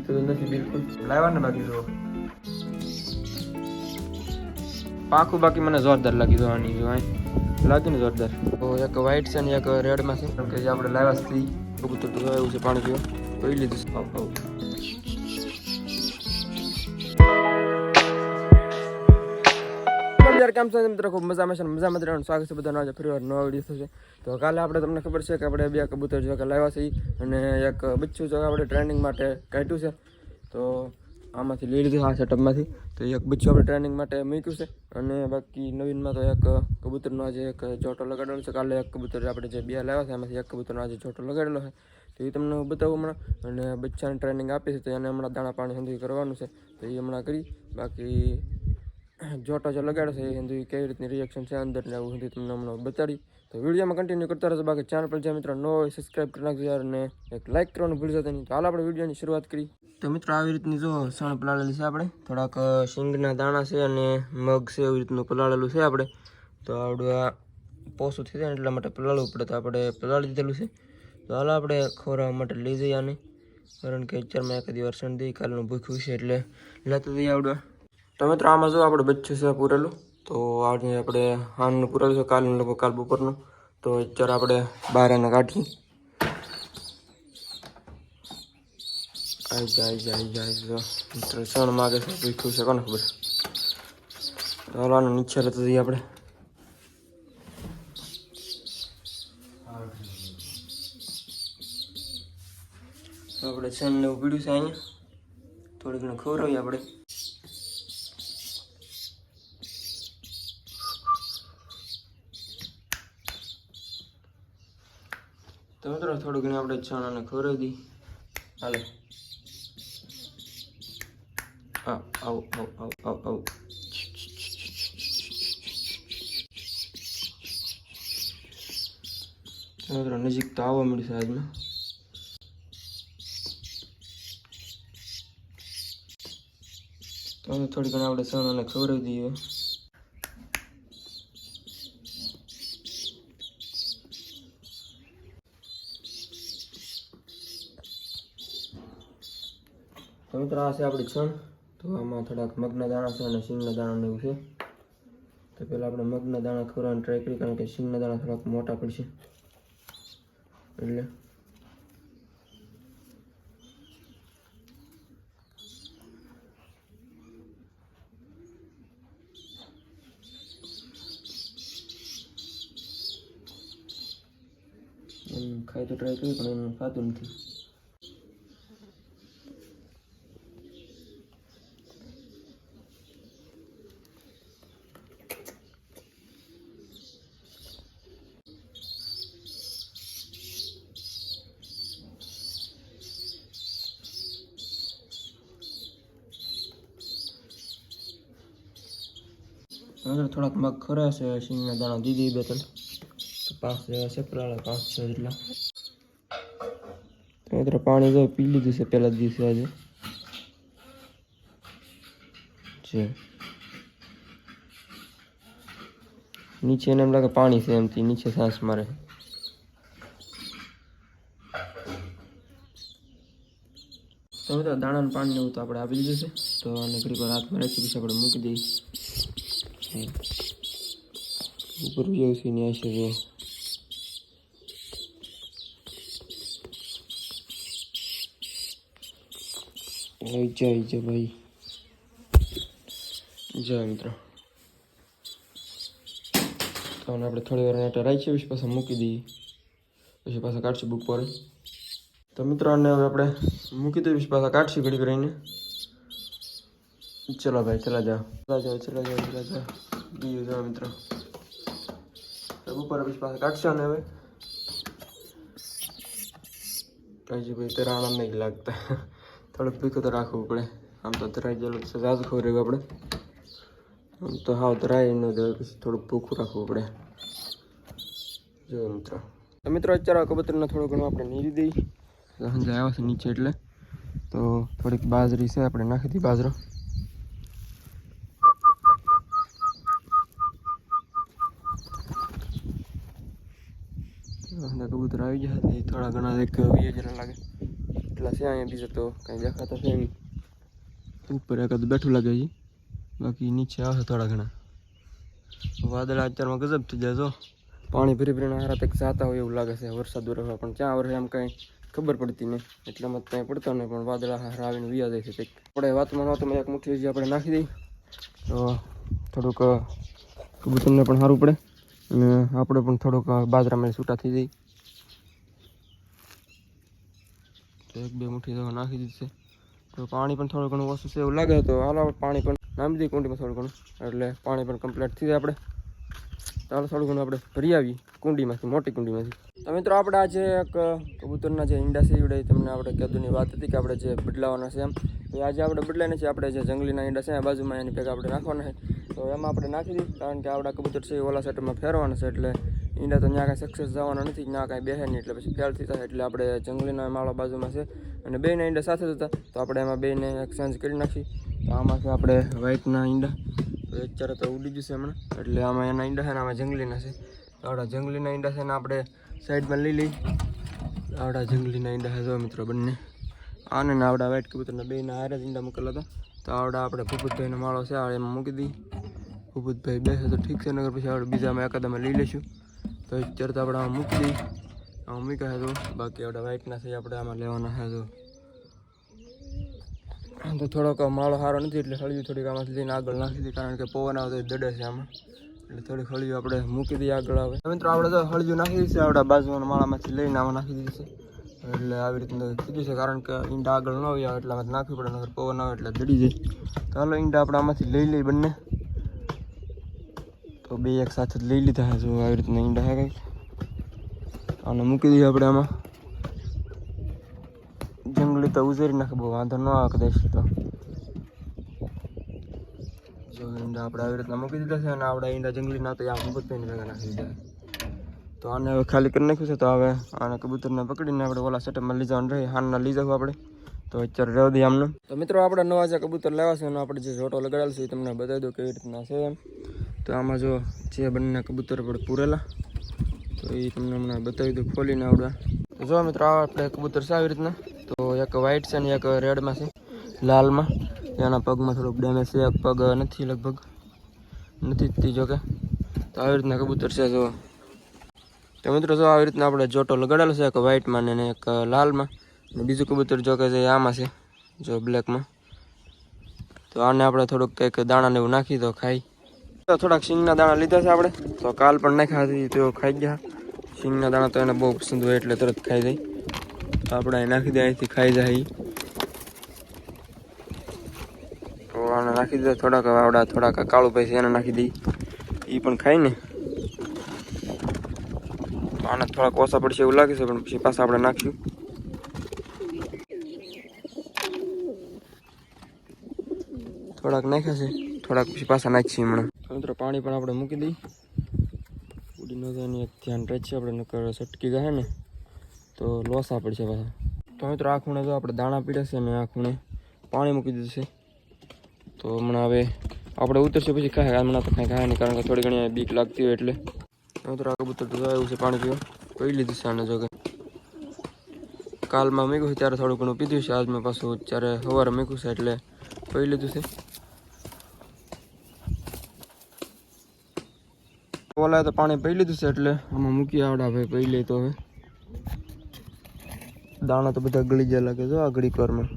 તો નથી બિલકુલ લાવવા ને બાકી જો પાખું બાકી મને જોરદાર લાગી જોવાની જો લાગી ને જોરદાર તો એક વ્હાઈટ છે ને એક રેડમાં છે કેમ કે જે આપણે લાવ્યા હતી કબૂતર તો એવું છે પાણી પીવા જોઈ લીધું યાર કેમ છે મિત્રો ખૂબ મજામાં છે મજામાં રહેવાનું સ્વાગત છે બધાનો આજે ફરી વાર નવા વિડીયો થશે તો કાલે આપણે તમને ખબર છે કે આપણે બે કબૂતર જો કે લાવ્યા છે અને એક બચ્ચું જો આપણે ટ્રેનિંગ માટે કાઢ્યું છે તો આમાંથી લઈ લીધું આ સેટઅપમાંથી તો એક બચ્ચું આપણે ટ્રેનિંગ માટે મૂક્યું છે અને બાકી નવીનમાં તો એક કબૂતરનો આજે એક જોટો લગાડેલો છે કાલે એક કબૂતર આપણે જે બે લાવ્યા છે એમાંથી એક કબૂતરનો આજે જોટો લગાડેલો છે તો એ તમને હું બતાવું હમણાં અને બચ્ચાને ટ્રેનિંગ આપી છે તો એને હમણાં દાણા પાણી સુધી કરવાનું છે તો એ હમણાં કરી બાકી જોટો જે લગાડે છે એ હિન્દી કેવી રીતની રિએક્શન છે અંદર ને એવું હિન્દી તમને હમણાં બતાડી તો વિડીયોમાં કન્ટિન્યુ કરતા રહેજો બાકી ચેનલ પર જે મિત્રો ન હોય સબસ્ક્રાઈબ કરી નાખજો યાર અને એક લાઇક કરવાનું ભૂલી જતા નહીં તો હાલ આપણે વિડીયોની શરૂઆત કરી તો મિત્રો આવી રીતની જો સણ પલાળેલી છે આપણે થોડાક શીંગના દાણા છે અને મગ છે એવી રીતનું પલાળેલું છે આપણે તો આવડું આ પોસું થઈ જાય ને એટલા માટે પલાળવું પડે તો આપણે પલાળી દીધેલું છે તો હાલ આપણે ખોરાવા માટે લઈ જઈએ આને કારણ કે અત્યારમાં એકાદી વાર શરદી કાલનું ભૂખ્યું છે એટલે લેતું જઈએ આવડવા તો મિત્રો આમાં જો આપણે બચ્ચું છે પૂરેલું તો આજે આપણે હાનનું પૂરેલું છે કાલનું લગભગ કાલ બપોરનું તો અત્યારે આપણે બહાર એને કાઢીએ આવી જાય મિત્રો સણ માગે છે ભૂખ્યું છે કોને ખબર ચાલો આનું નીચે લેતું જઈએ આપણે આપણે સણ ને એવું પીડ્યું છે અહીંયા થોડી ઘણું ખવડાવીએ આપણે તો મિત્રો થોડું ઘણું આપણે ચણાને ખવડાવી દઈએ હાલે આવ મિત્રો નજીક તો આવવા મળશે આજમાં તો થોડી ઘણી આપણે ચણાને ખવડાવી દઈએ તો મિત્રો આ છે આપણી છણ તો આમાં થોડાક મગના દાણા છે અને સિંગના દાણા ને એવું છે તો પહેલાં આપણે મગના દાણા ખવડાવવાની ટ્રાય કરી કારણ કે સિંગના દાણા થોડાક મોટા પડશે એટલે ખાઈ તો ટ્રાય કરી પણ એનું ખાતું નથી થોડાક મગ ખરા છે સિંગના દાણા દીધી બે ત્રણ તો 5 જેવા છે પલાળા 5-6 જેટલા તો મિત્રો પાણી જો પી લીધું છે પહેલા દિવસે આજે છે નીચે એને એમ લાગે પાણી છે એમથી નીચે સાંસ મારે તો મિત્રો દાણાનું પાણી એવું તો આપણે આપી દીધું છે તો આને ઘડીક વાર હાથમાં રાખી પછી આપણે મૂકી દઈએ ઉપર જેવું છે ને આશે જો જય ભાઈ જય મિત્રો તો આપણે થોડી વાર માટે રાખીએ પછી પાછા મૂકી દઈએ પછી પાછા કાઢશું બપોરે તો મિત્રો આને હવે આપણે મૂકી દઈએ પછી પાછા કાઢશું ઘડી કરીને ચલો ભાઈ ચલા જાઓ બીજું જાઓ મિત્રો બપોરે પછી પાછા કાઢશો ને હવે કઈ ભાઈ તેરા આનંદ નહીં લાગતા થોડુંક ભીખું તો રાખવું પડે આમ તો ધરાઈ ગયેલું છે જાજુ ખવડાવ્યું આપણે આમ તો હાવ ધરાઈ ન દેવાય પછી થોડુંક ભૂખું રાખવું પડે જો મિત્રો તો મિત્રો અત્યારે કબૂતરને થોડું ઘણું આપણે નીરી દઈએ સાંજે આવ્યા છે નીચે એટલે તો થોડીક બાજરી છે આપણે નાખી દઈએ બાજરો કબૂતર આવી ગયા થોડા ઘણા એક 20 જણા લાગે એટલા છે અહીંયા, બીજા તો કંઈ દેખાતા છે નહીં. ઉપર એકાદ બેઠું લાગે છે, બાકી નીચે આવે થોડા ઘણા. વાદળા અત્યારમાં ગજબ થઈ જાય. જો પાણી ભરી ભરીને હારા તક જાતા હોય એવું લાગે છે. વરસાદ વરસવા પણ ક્યાં વરસે એમ કંઈ ખબર પડતી નહીં. એટલામાં કંઈ પડતા નહીં, પણ વાદળા હારા આવીને વિયા જાય છે. આપણે વાતમાં નહોતું એક મુઠ્ઠી હજી આપણે નાખી દઈએ તો થોડુંક કબૂતરને પણ સારું પડે અને આપણે પણ થોડુંક બાજરામાં છૂટા થઈ જાય. તો 1-2 મુઠ્ઠી દવા નાખી દીધી છે. તો પાણી પણ થોડું ઘણું ઓછું છે એવું લાગે તો હાલો પાણી પણ નામી દઈએ કુંડીમાં થોડું ઘણું, એટલે પાણી પણ કમ્પ્લીટ થઈ જાય. આપણે ચાલો થોડું ઘણું આપણે ભરી આવીએ કુંડીમાંથી, મોટી કુંડીમાંથી. તો મિત્રો આપણે આજે એક કબૂતરના જે ઈંડા છે એવડે તમને આપણે કીધુંની વાત હતી કે આપણે જે બદલાવાના છે એમ. તો આજે આપણે બદલાઈને છે, આપણે જે જંગલીના ઈંડા છે બાજુમાં એની ભેગા આપણે નાખવાના છે. તો એમાં આપણે નાખી દઈએ, કારણ કે આપણા કબૂતર છે એ ઓલા સેટમાં ફેરવાના છે, એટલે ઈંડા તો ત્યાં કાંઈ સક્સેસ જવાના નથી, ત્યાં કાંઈ બેસે નહીં, એટલે પછી ફેલ થઈ જાય. એટલે આપણે જંગલીના માળા બાજુમાં છે અને બેના ઈંડા સાથે જ હતા, તો આપણે એમાં બેને એક્સચેન્જ કરી નાખી. તો આમાં છે આપણે વ્હાઇટના ઈંડા, તો અત્યારે તો ઉડી જશે હમણાં, એટલે આમાં એના ઈંડા છે ને આમાં જંગલીના છે. તો આપણા જંગલીના ઈંડા છે ને આપણે સાઈડમાં લઈ લઈ. આવડા જંગલીના ઈંડા છે જો મિત્રો બંને, આને ને આવડા વ્હાઇટ કબૂતરના બેના હારે જ ઈંડા મૂકેલા હતા. તો આવડા આપણે ભૂપતભાઈનો માળો છે એમાં મૂકી દઈએ. ભૂપતભાઈ બેસે તો ઠીક છે, નગર પછી આપણે બીજામાં એકાદામાં લઈ લઈશું. તો અત્યારે તો આપણે આમાં મૂકી દઈએ, આમાં મૂક્યા છે તો બાકી આપણા વ્હાઇટના છે આપણે આમાં લેવાના છે. તો થોડોક માળો સારો નથી એટલે હળિયું થોડીક આમાંથી લઈને આગળ નાખી દઈએ, કારણ કે પવન આવે તો દડે છે આમાં, એટલે થોડી હળિયું આપણે મૂકી દઈએ આગળ. આવે મિત્રો આપણે તો હળિયું નાખી દીધી છે, આપણા બાજુના માળામાંથી લઈને આમાં નાખી દીધી છે. એટલે આવી રીતના કીધું છે, કારણ કે ઈંડા આગળ ન આવે એટલે આમાંથી નાખવી પડે, નગર પવન આવે એટલે દડી જાય. તો હાલો ઈંડા આપણે આમાંથી લઈ લઈ બંને. તો બે એક સાથે જ લઈ લીધા છે, જો આવી રીતના ઈંડા છે કંઈક. આને મૂકી દઈએ આપણે આમાં. જંગલી તો ઉઝેરી નાખે, બહુ વાંધો ન આવે કદાચ. તો જો ઈંડા આપણે આવી રીતના મૂકી દીધા છે અને આપણા ઈંડા જંગલીના તો આ કબૂતરને ભેગા નાખી દીધા. તો આને હવે ખાલી કરી નાખ્યું છે. તો હવે આને કબૂતરને પકડીને આપણે ઓલા સેટઅપમાં લઈ જવાનું રહે, હાનના લઈ જવું આપણે. તો અત્યારે રહેવા દઈએ આમને. તો મિત્રો આપણે નવા જે કબૂતર લેવા છે અને આપણે જે જોટો લગાડેલ છે એ તમને બતાવી દઉં કેવી રીતના છે એમ. તો આમાં જો જે બંને કબૂતર આપણે પૂરેલા, તો એ તમને હમણાં બતાવી દઉં ખોલીને આવડવા. તો જો મિત્રો આ આપણે કબૂતર છે આવી રીતના. તો એક વ્હાઇટ છે ને એક રેડમાં છે, લાલમાં. એના પગમાં થોડુંક ડેમેજ છે, એક પગ નથી, લગભગ નથી જ જો કે. તો આવી રીતના કબૂતર છે જો. તો મિત્રો જો આવી રીતના આપણે જોટો લગાડેલો છે, એક વ્હાઇટમાં ને એક લાલમાં, ને બીજું કબૂતર જો કે છે આમાં છે જો બ્લેકમાં. તો આને આપણે થોડુંક કંઈક દાણાને એવું નાખી તો ખાઈ. તો થોડાક સિંગના દાણા લીધા છે આપણે, તો કાલ પણ નાખ્યા હતી તો ખાઈ ગયા. સિંગના દાણા તો એને બહુ પસંદ હોય એટલે તરત ખાઈ જાય. તો આપણે અહીં નાખી દે, અહીંથી ખાઈ જાય. તો આને નાખી દીધા થોડાક, આવડા થોડાક કાળુભાઈ છે એને નાખી દઈ, એ પણ ખાઈ ને. આને થોડાક ઓછા પડશે એવું લાગે છે, પણ પછી પાછા આપણે નાખ્યું. થોડાક નાખ્યા છે, થોડાક પછી પાછા નાખીએ હમણાં. મિત્રો પાણી પણ આપણે મૂકી દઈએ, ઉડી ન જાય એની એક ધ્યાન રાખીએ આપણે, નકર સટકી ગયા ને તો લોસા પડશે પાછા. તો મિત્રો આ ખૂણે જો આપણે દાણા પીડે છે અને આ ખૂણે પાણી મૂકી દીધું છે. તો હમણાં હવે આપણે ઉતરશે પછી ખાય, હમણાં તો કાંઈ ખાય નહીં, કારણ કે થોડી ઘણી બીક લાગતી હોય એટલે. મિત્રો આ કબૂતર તો એવું છે પાણી પીવા પી લીધું છે આને. જો કે કાલમાં મૂક્યું છે ત્યારે થોડું ઘણું પીધું છે, આજ મેં પાછું ત્યારે સવારે મૂક્યું છે એટલે પી લીધું છે. ઓલા તો પાણી પી લીધું છે એટલે આમાં મૂકી આવડા ભાઈ પી લે. તો હવે દાણા તો બધા ગળી જાય લાગે, જો આ ઘડીક વારમાં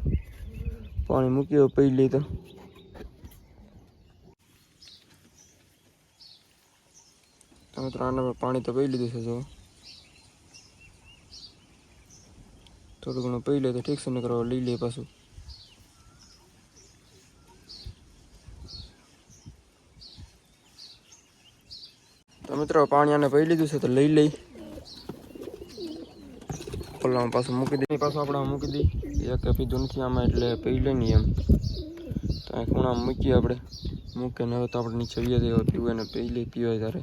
પાણી મૂકી પી લે. તો મિત્રો આના પાણી તો પી લીધું છે, જો થોડું ઘણું પી લે તો ઠીક છે, નકર લઈ લે પાછું. તો મિત્રો પાણી આને પી લીધું છે તો લઈ લઈ. ઓલામાં પાછું મૂકી દઈએ, પાછું આપણે મૂકી દઈએ. એક પીધું નથી આમાં એટલે પી લે નહીં એમ. તો અહીં ખૂણામાં મૂકીએ આપણે, મૂકીને હવે તો આપણે નીચે વીએ જઈએ પીવું એને પી લે પીવાય ત્યારે.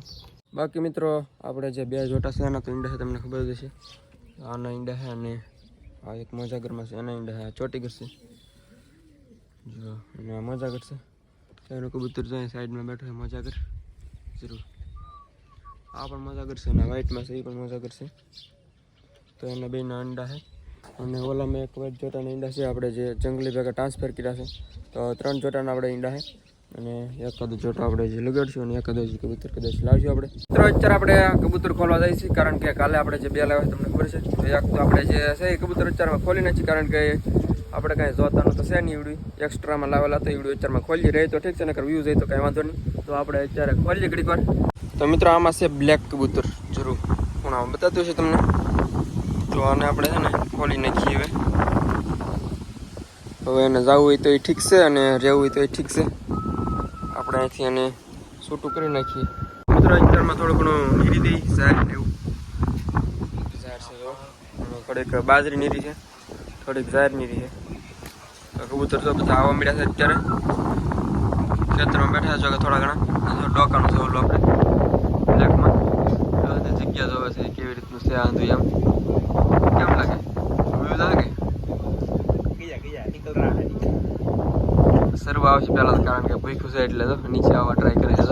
બાકી મિત્રો આપણે જે બે જોટા છે એના તો ઈંડા છે તમને ખબર જ છે. આના ઈંડા છે અને આ એક મોજાગરમાં છે, એના ઈંડા છે, ચોટીગર છે જો, અને આ મોજાગર છે. એનું કબૂતર જાય સાઈડમાં બેઠો છે મોજાગર, જરૂર. આ પણ મોજાગર છે અને વ્હાઇટમાં છે એ પણ મોજાગર છે. તો એના બેના અંડા છે. અને ઓલામાં એક વાઇટ જોટાના ઈંડા છે આપણે જે જંગલી ભેગા ટ્રાન્સફર કર્યા છે. તો 3 જોટાના આપણે ઈંડા છે અને એકાદો જોટો આપણે જે લગાડશું અને એકાદો જ કબૂતર કદાચ લાવશું આપણે. મિત્રો અત્યારે આપણે આ કબૂતર ખોલવા જાય છે કારણ કે કાલે આપણે જે 2 લાવ્યા તમને ખબર છે. તો એક તો આપણે જે છે એ કબૂતર અત્યારમાં ખોલી નાખી કારણ કે આપણે કાંઈ જોતાનું તો છે નહીં ઈવડું એક્સ્ટ્રામાં લાવેલા તો ઈવડું અત્યારમાં ખોલી રહે તો ઠીક છે, નકર વ્યૂ જાય તો કાંઈ વાંધો નહીં. તો આપણે અત્યારે ખોલીએ ઘડીક વાર. તો મિત્રો આમાં છે બ્લેક કબૂતર જરૂર હું આમાં બતાવતું છે તમને. તો આને આપણે છે ને ખોલી નાખીએ. હવે એને જવું હોય તો એ ઠીક છે અને રહેવું હોય તો એ ઠીક છે. આપણે અહીંથી એને છૂટું કરી નાખીએ. મિત્રો અત્યારમાં થોડું ઘણું નીરી દઈ ઝાડ એવું ઝાડ છે જો થોડીક બાજરી નીરી છે, થોડીક ઝાડ નીરી છે. તો કબૂતર તો બધા આવવા મળ્યા છે અત્યારે ખેતરમાં બેઠા છો કે થોડા ઘણા ડોકાનું છે ઓલું આપણે બ્લેકમાં જગ્યા જોવે છે કેવી રીતનું છે આંધું એમ કેમ લાગે વ્યૂ લાગે સર્વ આવશે પહેલાં કારણ કે ભૂખ્યું છે એટલે તો નીચે આવવા ટ્રાય કરે છે.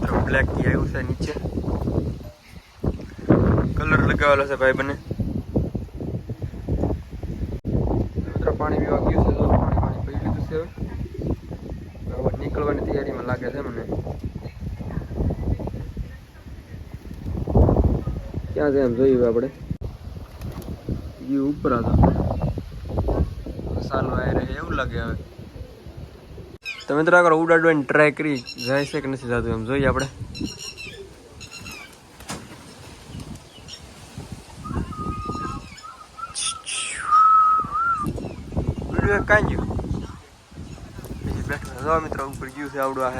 તો બ્લેક કી આવ્યું છે નીચે કલર લગાવેલો છે ભાઈ બને. મિત્રો પાણી પીવા ગયું છે તો પાણી પી લીધું છે. હવે નીકળવાની તૈયારીમાં લાગે છે મને. ક્યાં છે એમ જોયું આપણે એ ઉપર હતો સારું આવી રહે એવું લાગે. હવે તો મિત્રો આગળ ઉડાડવાની ટ્રાય કરી જાય છે કે નથી જતું એમ જોઈએ આપણે. કાંઈ ગયું બેઠું જો મિત્રો ઉપર ગયું છે આવડું આ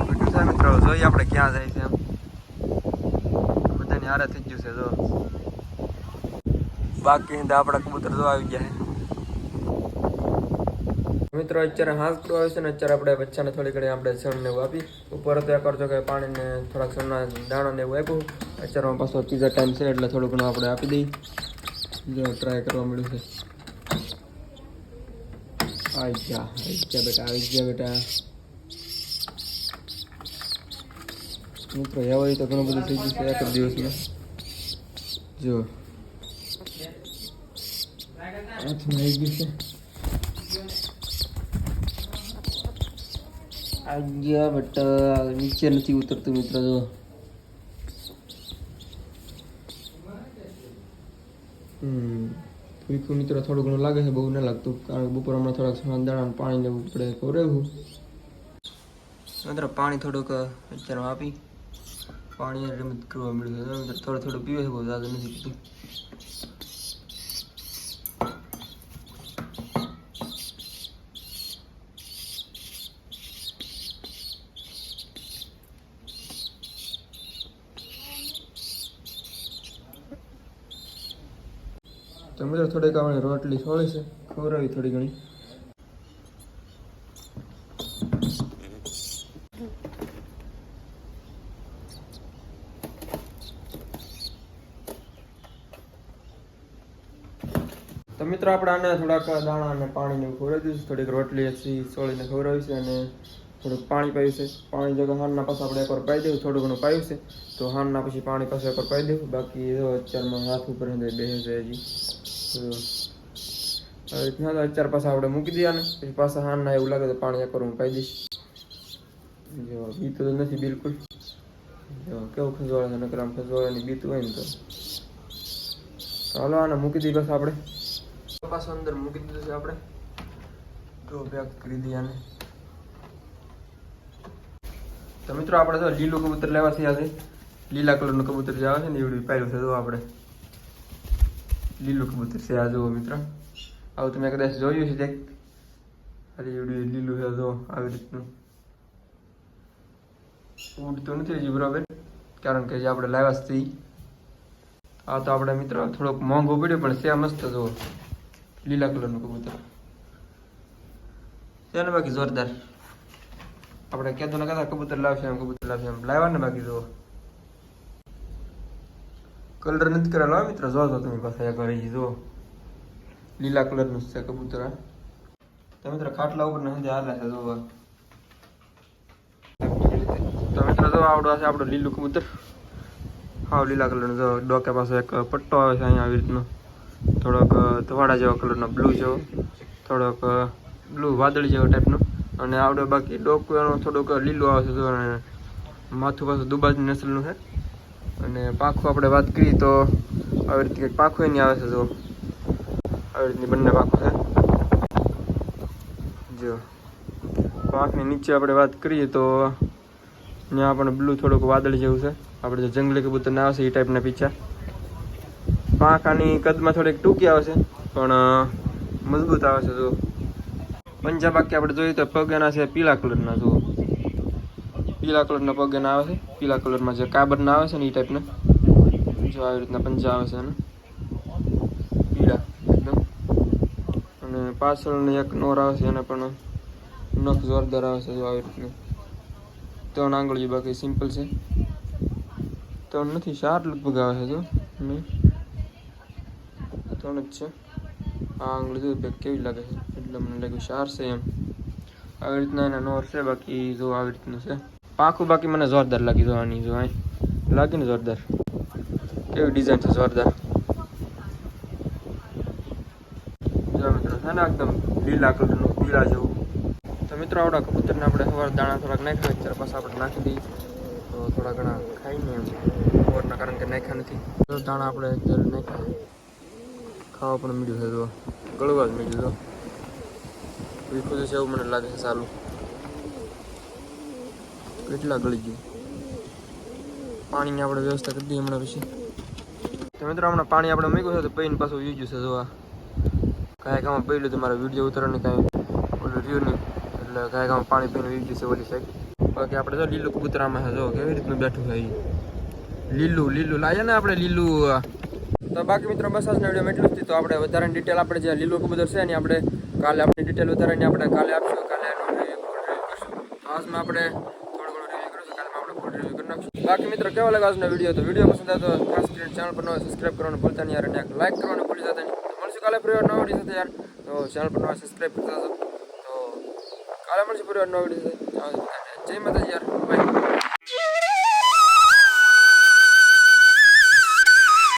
બેઠું છે મિત્રો. જોઈએ આપણે ક્યાં જાય છે એમ બધાની હારે થઈ ગયું છે જો બાકી આપણા કબૂતર જો આવી ગયા છે. મિત્રો અત્યારે હાથ પડો આવે છે ને અત્યારે આપણે બચ્ચાને થોડી ઘણી આપણે સણ ને એવું આપી ઉપર તો એક કરજો કે પાણીને થોડાક સણના દાણા ને એવું આપ્યું. અત્યારમાં પાછો ત્રીજા ટાઈમ છે એટલે થોડું ઘણું આપણે આપી દઈએ. જો ટ્રાય કરવા મળ્યું છે. આવી ગયા બેટા આવી ગયા બેટા. મિત્રો એવા તો ઘણું બધું થઈ ગયું છે એક જ દિવસમાં. જો હાથમાં આવી ગયું છે. આવી ગયા બેટા નીચે નથી ઉતરતું મિત્રો જો. ભૂખ્યું મિત્રો થોડું ઘણું લાગે છે, બહુ ન લાગતું કારણ કે બપોર હમણાં થોડાક દાણા પાણી લેવું પડે રહેવું. મિત્રો પાણી થોડુંક અત્યારે આપી પાણી રમત કરવા મળ્યું છે. થોડું થોડું પીવે છે, બહુ જ્યાદા નથી પીતું. તો મિત્રો થોડીક આપણે રોટલી છોડી છે ખવડાવી થોડી ઘણી. તો મિત્રો આપણે આને થોડાક દાણા અને પાણીને ખવડાવી દીધું છે. થોડીક રોટલી છોડીને ખવડાવી છે અને થોડુંક પાણી પાયું છે. પાણી જો હાનના પાસે આપણે એકવાર પાઈ દેવું થોડું ઘણું પાયું છે તો હાનના પછી પાણી પાસે એકવાર પાઈ દેવું. બાકી જો અત્યારમાં હાથ ઉપર બેસે છે હજી આવી રીતના. તો અત્યાર પાસે આપણે મૂકી દઈએ ને પછી પાછા હાનના એવું લાગે તો પાણી એકવાર હું પાઈ દઈશ. જો બીતું તો નથી બિલકુલ. જો કેવું ખજવાળે છે નકર આમ ખજવાળાની બીતું હોય ને તો ચાલો આને મૂકી દઈએ બસ આપણે પાછું અંદર મૂકી દીધું છે આપણે. તો પેક કરી દઈએ આને. તો મિત્રો આપણે તો લીલું કબૂતર લેવા થયા છે. લીલા કલરનું કબૂતર જે આવે છે ને એવડું પાયું છે જો આપણે લીલું કબૂતર છે આ જુઓ મિત્રો. આવું તમે કદાચ જોયું છે દેખ અરે એવડું લીલું છે જો આવી રીતનું. ઉડતું નથી હજી બરાબર કારણ કે જે આપણે લાવ્યા છે આ તો આપણે મિત્રો થોડોક મોંઘું પડ્યું પણ છે મસ્ત જુઓ લીલા કલરનું કબૂતર છે ને. બાકી જોરદાર આપણે કહેતો ને કહેતા કબૂતર લાવશે એમ લાવ્યા ને. બાકી જુઓ કલર નથી કરેલો મિત્રો જો તમે પાછા એકવાર જુઓ લીલા કલરનું છે કબૂતર. તો મિત્રો ખાટલા ઉપર ને હાલે છે જોવા. તો મિત્રો મિત્રો જો આવડો છે આપણો લીલું કબૂતર, હાવ લીલા કલરનો. જો ડોકે પાસે એક પટ્ટો આવે છે અહીંયા આવી રીતનો, થોડોક ધવાડા જેવો કલરનો, બ્લુ જેવો, થોડોક બ્લુ વાદળી જેવો ટાઈપનો. અને આવડે બાકી ડોકું એનું થોડુંક લીલું આવે છે જો, અને માથું પાછું દુબાજની નસલનું છે. અને પાખું આપણે વાત કરીએ તો આવી રીતે કંઈક પાખું એની આવે છે જો, આવી રીતની બંને પાખું છે. જો પાંખની નીચે આપણે વાત કરીએ તો ત્યાં પણ બ્લુ થોડુંક વાદળી જેવું છે. આપણે જે જંગલી કબૂતર ના આવે છે એ ટાઈપના પીછા. પાંખાની કદમાં થોડીક ટૂંકી આવે છે પણ મજબૂત આવે છે. જો પંજા બાકી આપણે જોઈએ તો પગ એના છે પીળા કલરના. જો પીળા કલરના પગ એના આવે છે, પીળા કલરમાં જે કાબરના આવે છે ને એ ટાઈપના. જો આવી રીતના પંજા આવે છે એને પીળા એકદમ. અને પાછળની એક નોર આવે છે એને પણ નખ જોરદાર આવે છે. જો આવી રીતનું 3 આંગળીઓ બાકી સિમ્પલ છે, 3 નથી 4 લગભગ આવે છે. જો નહીં 3 જ છે. આ આંગળી જો કેવી લાગે છે એટલે મને લાગ્યું 4 છે એમ. આવી રીતના એના નોર છે. બાકી જો આવી રીતનું છે પાંખું. બાકી મને જોરદાર લાગી. જો આની જો અહીં લાગી ને જોરદાર, કેવી ડિઝાઇન છે જોરદાર. જો મિત્રો છે ને એકદમ લીલા કલરનું, પીળા જેવું. તો મિત્રો આવડા કબૂતરને આપણે સવાર દાણા થોડાક નાખ્યા, ત્યારે પાછા આપણે નાખી દઈએ તો થોડા ઘણા ખાઈ ને એમ સવારના, કારણ કે નાખ્યા નથી. તો દાણા આપણે અત્યારે નાખ્યા, ખાવા પણ મળ્યું છે. તો ગળવા જ મળ્યું. તો વીખું છે એવું મને લાગે છે. સારું કેટલા ગળી ગયું. પાણીની આપણે વ્યવસ્થા કરી દઈએ હમણાં પછી. તો મિત્રો હમણાં પાણી આપણે મૂક્યું છે તો પૈને પાછું યુઝ છે. જોવા કાંઈ કામમાં પડ્યું તો મારા વિડીયો ઉતારવાની કાંઈ ઓલું રહ્યું નહીં, એટલે કાંઈ કામમાં પાણી પીને યુઝ છે ઓલી સાઈડ. બાકી આપણે જો લીલું કબૂતરામાં છે. જો કેવી રીતનું બેઠું છે લીલું લીલું લાગે ને આપણે લીલું. તો બાકી મિત્રો બસ આજના વિડીયોમાં એટલું જ. તો આપણે વધારાની ડિટેલ આપણે જે લીલું કબૂતર છે એની આપણે કાલે આપણી ડિટેલ વધારાની આપણે કાલે આપશું. કાલે આજમાં આપણે બાકી મિત્રો કેવો લાગે આજનો વિડીયો? તો વિડીયો પસંદ આવે તો ખાસ કરીને ચેનલ પર નવા સબસ્ક્રાઈબ કરવાનું ભૂલતા નહીં યાર, અને લાઈક કરવાનું ભૂલી જતા નહીં. મળશું કાલે ફરી વાર નવા વિડીયો સાથે યાર. તો ચેનલ પર નવા સબસ્ક્રાઈબ કરતા જશો. તો કાલે મળશું ફરી વાર નવા વિડીયો સાથે. જય માતાજી યાર, બાય.